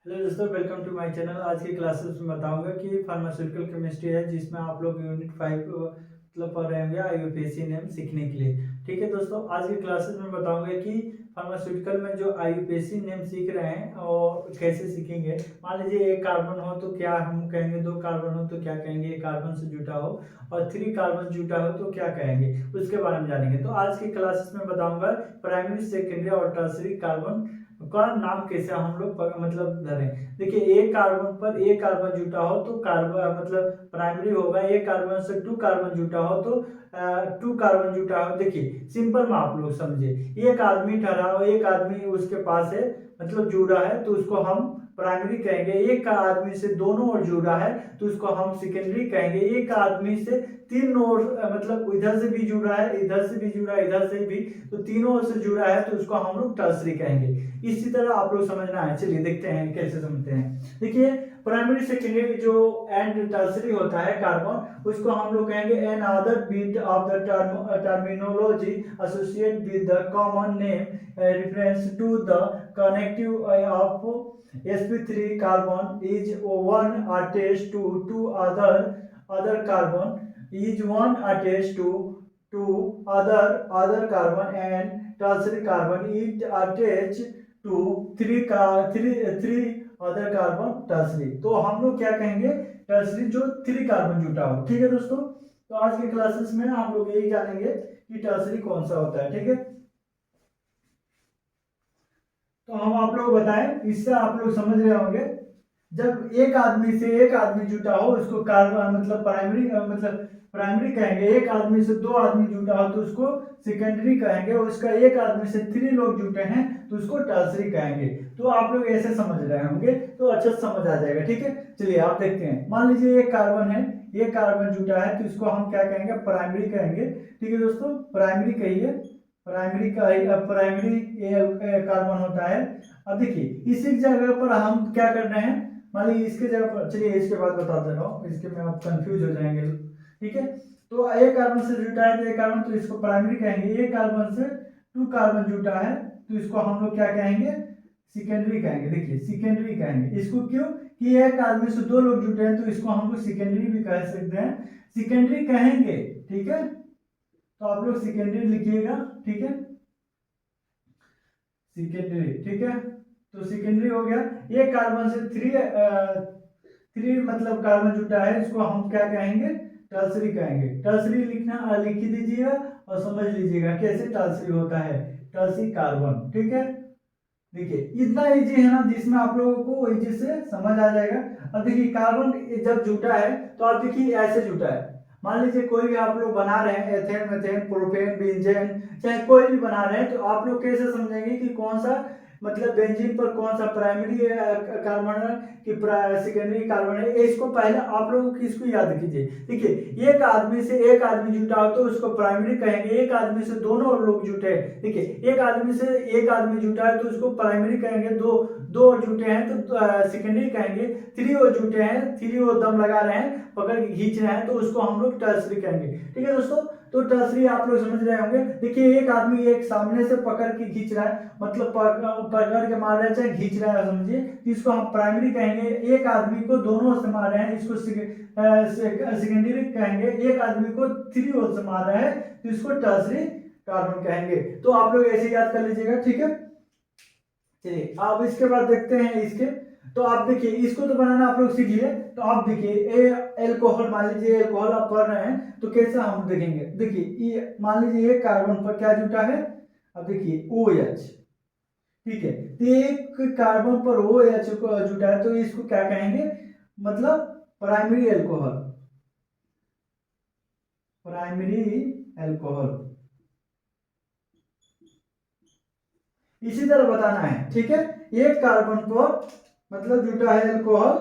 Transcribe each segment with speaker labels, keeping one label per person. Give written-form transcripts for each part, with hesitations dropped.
Speaker 1: Hello दोस्तों, welcome to my channel. आज की क्लासेस में बताऊंगा कि फार्मास्यूटिकल केमिस्ट्री है, जिसमें आप लोग यूनिट 5 मतलब पढ़ रहे होंगे आईयूपीएसी नेम सीखने के लिए। ठीक है दोस्तों, आज की क्लासेस में बताऊंगा कि फार्मास्यूटिकल में जो आईयूपीएसी नेम सीख रहे हैं और कैसे सीखेंगे। मान लीजिए एक कार्बन हो तो क्या हम कहेंगे, दो कार्बन हो तो क्या कहेंगे, एक कार्बन से जुटा हो और 3 कार्बन जुटा हो तो क्या कहेंगे, उसके बारे में जानेंगे। तो आज की क्लासेस में बताऊंगा प्राइमरी, सेकेंडरी और टर्सरी कार्बन का नाम कैसे हम लोग मतलब धरें। देखिए, एक कार्बन पर एक कार्बन जुटा हो तो कार्बन मतलब प्राइमरी होगा। एक कार्बन से 2 कार्बन जुटा हो तो 2 कार्बन जुटा हो। देखिए सिंपल में आप लोग समझे, एक आदमी ठहरा हो, एक आदमी उसके पास है मतलब जुड़ा है तो उसको हम प्राइमरी कहेंगे। एक आदमी से दोनों ओर जुड़ा है तो उसको हम सेकेंडरी कहेंगे। एक आदमी से तीन ओर मतलब इधर से भी जुड़ा है, इधर से भी जुड़ा है, इधर से भी, तो तीनों ओर से जुड़ा है तो उसको हम लोग टर्सरी कहेंगे। इसी तरह आप लोग समझना है। चलिए देखते हैं कैसे समझते हैं। देखिए, प्राइमरी सेकेंडरी जो एंड टर्सरी होता है कार्बन, उसको हम लोग कहेंगे another bit of the terminology associate with the common name reference to the connective of sp3 carbon is one attached to two other carbon is one attached to other carbon, and tertiary carbon is attached to three other carbon tertiary। तो हम लोग क्या कहेंगे, tertiary जो 3 carbon जुटा हो। ठीक है दोस्तों, तो आज के क्लासेस में हम लोग यही जानेंगे कि टर्सरी कौन सा होता है। ठीक है, तो हम आप लोग बताएं, इससे आप लोग समझ रहे होंगे। जब एक आदमी से एक आदमी जुटा हो उसको कार्बन मतलब प्राइमरी कहेंगे। एक आदमी से दो आदमी जुटा हो तो उसको सेकेंडरी कहेंगे। और उसका एक आदमी से 3 लोग जुटे हैं तो उसको टर्सरी कहेंगे। तो आप लोग ऐसे समझ रहे होंगे तो अच्छे से समझ आ जाएगा। ठीक है, चलिए आप देखते हैं। मान लीजिए एक कार्बन है, एक कार्बन जुटा है तो इसको हम क्या कहेंगे, प्राइमरी कहेंगे। ठीक है दोस्तों, प्राइमरी कहिए। प्राइमरी का प्राइमरी कार्बन होता है। अब देखिए इसी जगह पर हम क्या कर रहे हैं, मान लीजिए इसके जगह पर, चलिए इसके बाद बता दे रहा हूँ, इसके में आप कंफ्यूज हो जाएंगे। ठीक है, तो एक कार्बन से जुटा है तो एक कार्बन, तो इसको प्राइमरी कहेंगे। एक कार्बन से 2 कार्बन जुटा है तो इसको हम लोग क्या कहेंगे, सेकेंडरी कहेंगे। देखिए सेकेंडरी कहेंगे इसको, क्यों कि एक आदमी से 2 लोग जुटे हैं तो इसको हम लोग सेकेंडरी भी कह सकते हैं, सेकेंडरी कहेंगे। ठीक है, तो आप लोग सेकेंडरी लिखिएगा। ठीक है, सेकेंडरी। ठीक है, तो सेकेंडरी हो गया। एक कार्बन से 3 मतलब कार्बन जुटा है, इसको हम क्या कहेंगे, टर्सरी कहेंगे। टर्सरी लिखना लिख ही दीजिएगा और समझ लीजिएगा कैसे टर्सरी होता है, टर्सरी कार्बन। ठीक है, देखिए इतना इजी है ना, जिसमें आप लोगों को इजी से समझ आ जाएगा। अब देखिए कार्बन जब जुटा है तो आप देखिए ऐसे जुटा है। मान लीजिए कोई भी आप लोग बना रहे हैं, एथेन, मेथेन, प्रोपेन, बेंजेन, चाहे कोई भी बना रहे हैं, तो आप लोग कैसे समझेंगे कि कौन सा मतलब बेंजीन पर कौन सा प्राइमरी कार्बन है कि सेकेंडरी कार्बन है। इसको पहले आप लोग इसको याद कीजिए। देखिए एक आदमी से एक आदमी जुटा हो तो उसको प्राइमरी कहेंगे। एक आदमी से दोनों लोग जुटे, देखिए एक आदमी से एक आदमी जुटा है तो उसको प्राइमरी कहेंगे। दो दो और जुटे हैं तो सेकेंडरी कहेंगे। 3 और जुटे हैं, 3 और दम लगा रहे हैं, पकड़ के खींच रहे हैं, तो उसको हम लोग टर्सरी कहेंगे। ठीक है दोस्तों, तो टर्सरी आप लोग समझ रहे होंगे। देखिए एक आदमी एक सामने से पकड़ के खींच रहा है, मतलब पकड़ के मार रहा है चाहे खींच रहा है, समझिए, तो इसको हम प्राइमरी कहेंगे। एक आदमी को दोनों से मार रहे हैं, इसको सेकेंडरी कहेंगे। एक आदमी को 3 ओर से मार रहा है तो इसको टर्सरी कार्बन कहेंगे। तो आप लोग ऐसे याद कर लीजिएगा। ठीक है, चलिए अब इसके बाद देखते हैं इसके। तो आप देखिए इसको तो बनाना आप लोग सीख लिए। तो आप देखिए एल्कोहल, मान लीजिए एल्कोहल आप पढ़ रहे हैं तो कैसा हम देखेंगे। देखिए ये मान लीजिए एक कार्बन पर क्या जुटा है, अब देखिए ओ एच। ठीक है, तो एक कार्बन पर ओ एच जुटा है तो इसको क्या कहेंगे, मतलब प्राइमरी एल्कोहल, प्राइमरी एल्कोहल। इसी तरह बताना है। ठीक है, एक कार्बन पर मतलब जुटा है एल्कोहल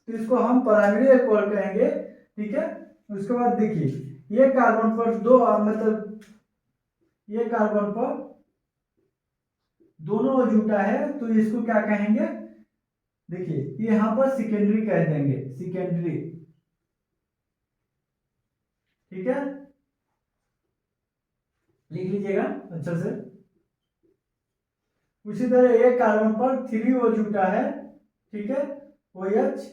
Speaker 1: तो इसको हम प्राइमरी एल्कोहल कहेंगे। ठीक है, उसके बाद देखिए ये कार्बन पर दो मतलब ये कार्बन पर दोनों जुटा है तो इसको क्या कहेंगे, देखिए यहां पर सेकेंडरी कह देंगे, सेकेंडरी। ठीक है, लिख लीजिएगा अच्छे से। उसी तरह एक कार्बन पर 3 और जुटा है ठीक है, OH,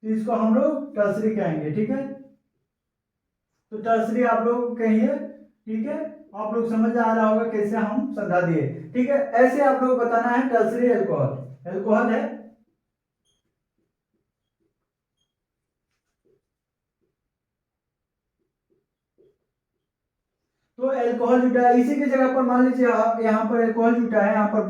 Speaker 1: तो इसको हम लोग टर्सरी कहेंगे। ठीक है, तो टर्सरी आप लोग कहिए। ठीक है, आप लोग समझ आ रहा होगा कैसे हम समझा दिए। ठीक है, ऐसे आप लोग बताना है टर्सरी अल्कोहल। अल्कोहल है, तो अल्कोहल जुटा है, इसी की जगह पर मान लीजिए आप यहाँ पर अल्कोहल जुटा है, यहाँ पर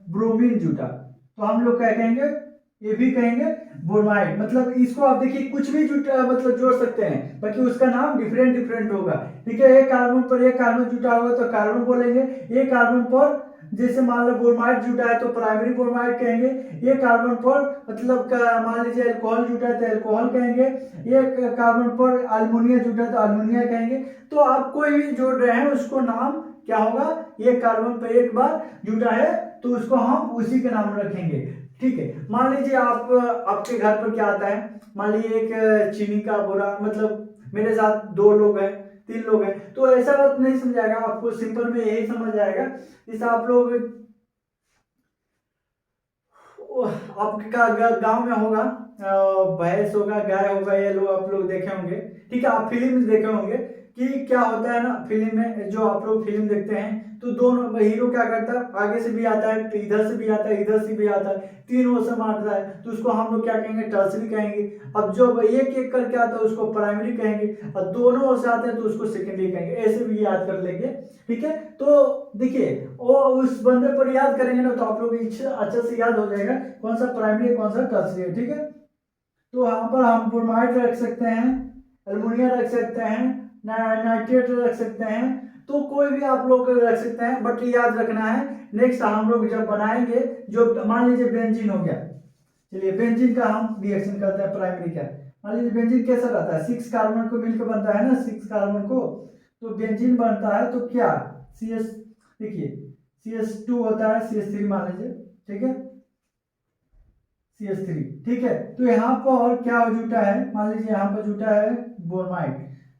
Speaker 1: ब्रोमीन जुटा, तो हम लोग क्या कहेंगे, ये भी कहेंगे ब्रोमाइड। मतलब इसको आप देखिए कुछ भी जुटा मतलब जोड़ सकते हैं, बाकी उसका नाम डिफरेंट डिफरेंट होगा। ठीक है, एक कार्बन पर एक कार्बन जुटा होगा तो कार्बन बोलेंगे, एक कार्बन पर जैसे मान लो ब्रोमाइड जुटा है तो प्राइमरी ब्रोमाइड कहेंगे, एक कार्बन पर मतलब मान लीजिए अल्कोहल जुटा है तो अल्कोहल कहेंगे, एक कार्बन पर अल्मोनिया जुटा है तो अल्मोनिया कहेंगे। तो आप कोई भी जोड़ रहे हैं उसको नाम क्या होगा, एक कार्बन पर एक बार जुटा है तो उसको हम उसी के नाम रखेंगे। ठीक है, मान लीजिए आप आपके घर पर क्या आता है, मान लीजिए एक चीनी का बोरा, मतलब मेरे साथ 2 लोग हैं, 3 लोग हैं, तो ऐसा बात नहीं समझाएगा आपको, सिंपल में यही समझ आएगा। जैसे आप लोग आपका गांव में होगा, भैंस होगा, गाय होगा, ये लोग आप लोग देखे होंगे। ठीक है, आप फिल्म में देखे होंगे कि क्या होता है ना, फिल्म में जो आप लोग फिल्म देखते हैं तो दोनों हीरो क्या करता है, आगे से भी आता है, इधर से भी आता है, इधर से भी आता है, तीनों से मारता है, तो उसको हम लोग क्या कहेंगे, टर्सरी कहेंगे। अब जब एक एक करके आता है उसको प्राइमरी कहेंगे, और दोनों ओर से आते हैं तो उसको सेकेंडरी कहेंगे। ऐसे भी याद कर लेंगे। ठीक है, तो देखिए वो उस बंदे पर याद करेंगे ना तो आप लोग अच्छे से याद हो जाएगा कौन सा प्राइमरी है कौन सा टर्सरी है। ठीक है, तो यहाँ पर हम ब्रोमाइड रख सकते हैं, अल्मोनिया रख सकते हैं, नाइट्रेट रख सकते हैं, तो कोई भी आप लोग रख सकते हैं, बट याद रखना है नेक्स्ट हम लोग जब बनाएंगे, जो मान लीजिए बेंजीन हो गया, चलिए बेंजीन का हम रिएक्शन करते हैं प्राइमरी का। मान लीजिए बेंजीन कैसा रहता है, 6 कार्बन को मिलकर बनता है ना, 6 कार्बन को, तो बेंजीन बनता है तो क्या, CS, देखिए CS2 होता है, CS3 मान लीजिए। ठीक है, CS3। ठीक है, तो यहाँ पर क्या जुटा है, मान लीजिए यहाँ पर जुटा है ब्रोमाइड,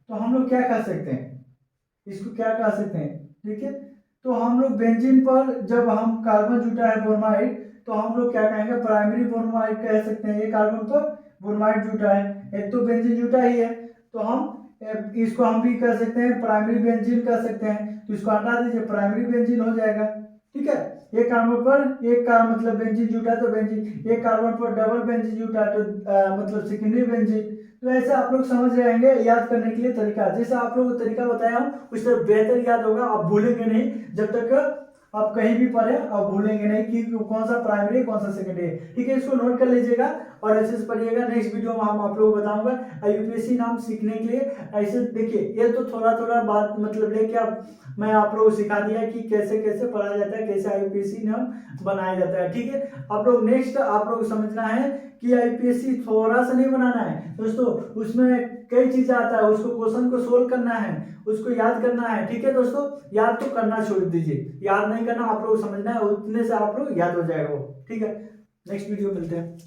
Speaker 1: तो हम लोग क्या कर सकते हैं, इसको क्या कह सकते हैं। ठीक है, तो हम लोग बेंजीन पर जब हम कार्बन जुटा है ब्रोमाइड, तो हम लोग क्या कहेंगे, प्राइमरी ब्रोमाइड कह सकते हैं। ये कार्बन पर ब्रोमाइड जुटा है, एक तो बेंजीन जुटा ही है, तो हम इसको हम भी कर सकते हैं प्राइमरी बेंजीन कर सकते हैं, तो इसको हटा दीजिए, प्राइमरी बेंजीन हो जाएगा। ठीक है, एक कार्बन पर एक का मतलब बेंजीन जुटा तो बेंजीन, एक कार्बन पर डबल बेंजीन जुटा तो मतलब सेकेंडरी बेंजीन। तो ऐसे आप लोग समझ रहेंगे, याद करने के लिए तरीका, जैसा आप लोगों को तरीका बताया हूँ उससे बेहतर याद होगा, आप भूलेंगे नहीं जब तक आप कहीं भी पढ़े, आप भूलेंगे नहीं कि कौन सा प्राइमरी कौन सा सेकेंडरी है। ठीक है, इसको नोट कर लीजिएगा और ऐसे से पढ़िएगा। नेक्स्ट वीडियो में हम आप लोगों को बताऊंगा IUPAC नाम सीखने के लिए। ऐसे देखिए, ये तो थोड़ा थोड़ा बात मतलब लेके आप मैं आप लोगों को सिखा दिया कि कैसे कैसे पढ़ा जाता है, कैसे IUPAC नाम बनाया जाता है। ठीक है, आप लोग नेक्स्ट आप लोग समझना है कि IUPAC थोड़ा सा नहीं बनाना है दोस्तों, उसमें कई चीजें आता है, उसको क्वेश्चन को सोल्व करना है, उसको याद करना है। ठीक है दोस्तों, याद तो करना छोड़ दीजिए, याद नहीं करना, आप लोग समझना है, उतने से आप लोग याद हो जाएगा वो। ठीक है, नेक्स्ट वीडियो मिलते हैं।